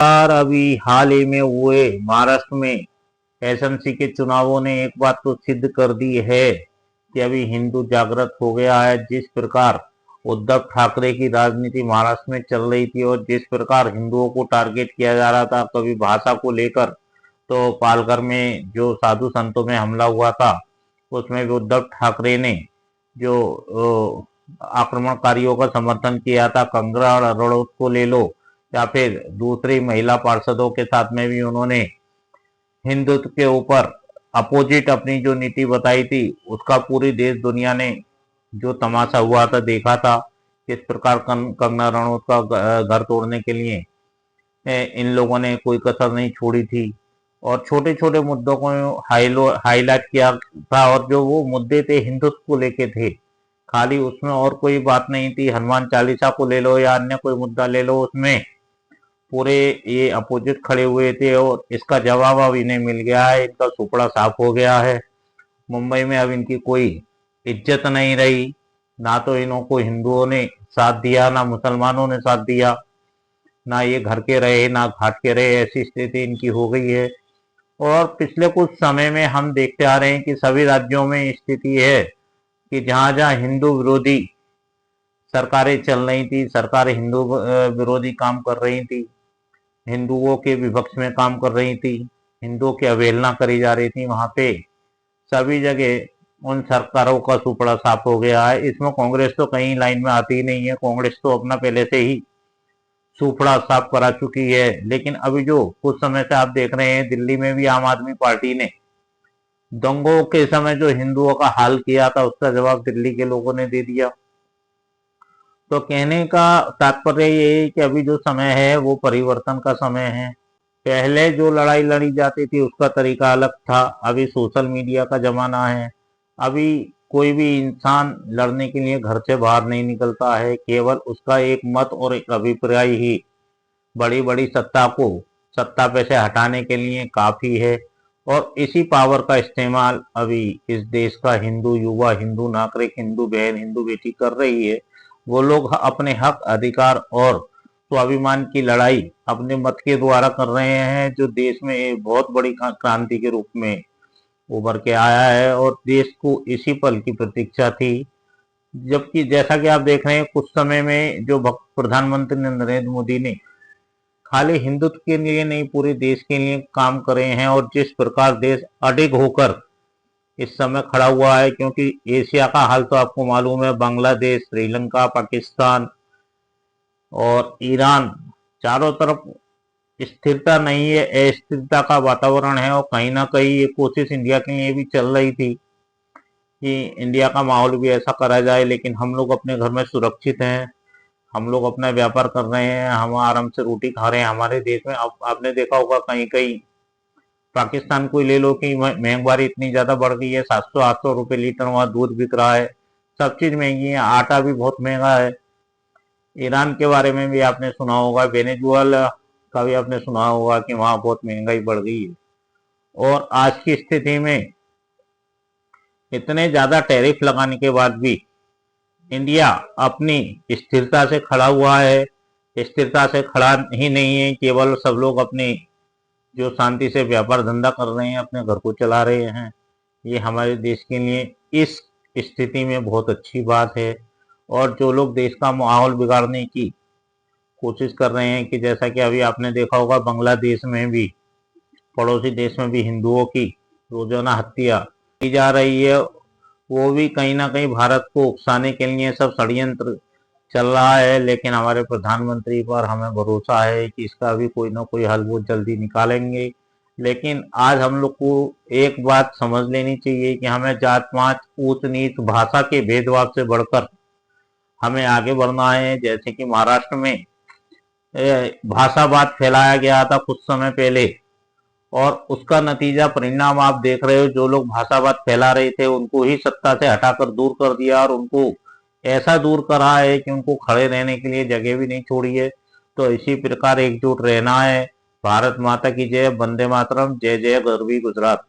यार अभी हाल ही में हुए महाराष्ट्र में एसएमसी के चुनावों ने एक बात तो सिद्ध कर दी है कि अभी हिंदू जागृत हो गया है। जिस प्रकार उद्धव ठाकरे की राजनीति महाराष्ट्र में चल रही थी और जिस प्रकार हिंदुओं को टारगेट किया जा रहा था, कभी भाषा को लेकर, तो पालघर में जो साधु संतों में हमला हुआ था उसमें भी उद्धव ठाकरे ने जो आक्रमणकारियों का समर्थन किया था, कंगना रणौत को ले लो या फिर दूसरी महिला पार्षदों के साथ में भी उन्होंने हिंदुत्व के ऊपर अपोजिट अपनी जो नीति बताई थी, उसका पूरी देश दुनिया ने जो तमाशा हुआ था देखा था। किस प्रकार कंगना रणौत का घर तोड़ने के लिए इन लोगों ने कोई कसर नहीं छोड़ी थी और छोटे छोटे मुद्दों को हाईलाइट किया था। और जो वो मुद्दे थे हिंदुत्व को लेके थे, खाली उसमें और कोई बात नहीं थी। हनुमान चालीसा को ले लो या अन्य कोई मुद्दा ले लो, उसमें पूरे ये अपोजिट खड़े हुए थे और इसका जवाब अब इन्हें मिल गया है। इनका सुपड़ा साफ हो गया है। मुंबई में अब इनकी कोई इज्जत नहीं रही। ना तो इनको हिंदुओं ने साथ दिया, ना मुसलमानों ने साथ दिया, ना ये घर के रहे ना घाट के रहे। ऐसी स्थिति इनकी हो गई है। और पिछले कुछ समय में हम देखते आ रहे हैं कि सभी राज्यों में स्थिति है कि जहां जहां हिंदू विरोधी सरकारें चल रही थी, सरकार हिंदू विरोधी काम कर रही थी, हिंदुओं के विपक्ष में काम कर रही थी, हिंदुओं की अवहेलना करी जा रही थी, वहां पे सभी जगह उन सरकारों का सुपड़ा साफ हो गया है। इसमें कांग्रेस तो कहीं लाइन में आती ही नहीं है। कांग्रेस तो अपना पहले से ही सुपड़ा साफ करा चुकी है। लेकिन अभी जो कुछ समय से आप देख रहे हैं, दिल्ली में भी आम आदमी पार्टी ने दंगों के समय जो हिंदुओं का हाल किया था, उसका जवाब दिल्ली के लोगों ने दे दिया। तो कहने का तात्पर्य ये है कि अभी जो समय है वो परिवर्तन का समय है। पहले जो लड़ाई लड़ी जाती थी उसका तरीका अलग था। अभी सोशल मीडिया का जमाना है। अभी कोई भी इंसान लड़ने के लिए घर से बाहर नहीं निकलता है। केवल उसका एक मत और एक अभिप्राय ही बड़ी बड़ी सत्ता पे से हटाने के लिए काफी है। और इसी पावर का इस्तेमाल अभी इस देश का हिंदू युवा, हिंदू नागरिक, हिंदू बहन, हिंदू बेटी कर रही है। वो लोग अपने हक, अधिकार और स्वाभिमान की लड़ाई अपने मत के द्वारा कर रहे हैं, जो देश में एक बहुत बड़ी क्रांति के रूप में उभर के आया है। और देश को इसी पल की प्रतीक्षा थी। जबकि जैसा कि आप देख रहे हैं, कुछ समय में जो प्रधानमंत्री नरेंद्र मोदी ने खाली हिंदुत्व के लिए नहीं, पूरे देश के लिए काम करे हैं। और जिस प्रकार देश अडिग होकर इस समय खड़ा हुआ है, क्योंकि एशिया का हाल तो आपको मालूम है, बांग्लादेश, श्रीलंका, पाकिस्तान और ईरान, चारों तरफ स्थिरता नहीं है, अस्थिरता का वातावरण है। और कहीं ना कहीं ये कोशिश इंडिया के लिए भी चल रही थी कि इंडिया का माहौल भी ऐसा करा जाए। लेकिन हम लोग अपने घर में सुरक्षित हैं, हम लोग अपना व्यापार कर रहे हैं, हम आराम से रोटी खा रहे हैं हमारे देश में। अब आपने देखा होगा कहीं कहीं पाकिस्तान को ले लो कि महंगाई इतनी ज्यादा बढ़ गई है, 700-800 रुपए लीटर वहां दूध बिक रहा है। सब चीज महंगी है, आटा भी बहुत महंगा है। ईरान के बारे में भी आपने सुना होगा, वेनेजुएला का भी आपने सुना होगा कि वहां बहुत महंगाई बढ़ गई है। और आज की स्थिति में इतने ज्यादा टैरिफ लगाने के बाद भी इंडिया अपनी स्थिरता से खड़ा हुआ है। स्थिरता से खड़ा ही नहीं है, केवल सब लोग अपनी जो शांति से व्यापार धंधा कर रहे हैं, अपने घर को चला रहे हैं। ये हमारे देश के लिए इस स्थिति में बहुत अच्छी बात है। और जो लोग देश का माहौल बिगाड़ने की कोशिश कर रहे हैं, कि जैसा कि अभी आपने देखा होगा बांग्लादेश में भी, पड़ोसी देश में भी हिंदुओं की रोजाना हत्या की जा रही है, वो भी कहीं ना कहीं भारत को उकसाने के लिए सब षड्यंत्र चल रहा है। लेकिन हमारे प्रधानमंत्री पर हमें भरोसा है कि इसका भी कोई ना कोई हल वो जल्दी निकालेंगे। लेकिन आज हम लोग को एक बात समझ लेनी चाहिए कि हमें जात पात, ऊंच नीच, भाषा के भेदभाव से बढ़कर हमें आगे बढ़ना है। जैसे कि महाराष्ट्र में भाषावाद फैलाया गया था कुछ समय पहले, और उसका नतीजा परिणाम आप देख रहे हो। जो लोग भाषावाद फैला रहे थे उनको ही सत्ता से हटाकर दूर कर दिया, और उनको ऐसा दूर करा है कि उनको खड़े रहने के लिए जगह भी नहीं छोड़ी है। तो इसी प्रकार एकजुट रहना है। भारत माता की जय, वंदे मातरम, जय जय गरवी गुजरात।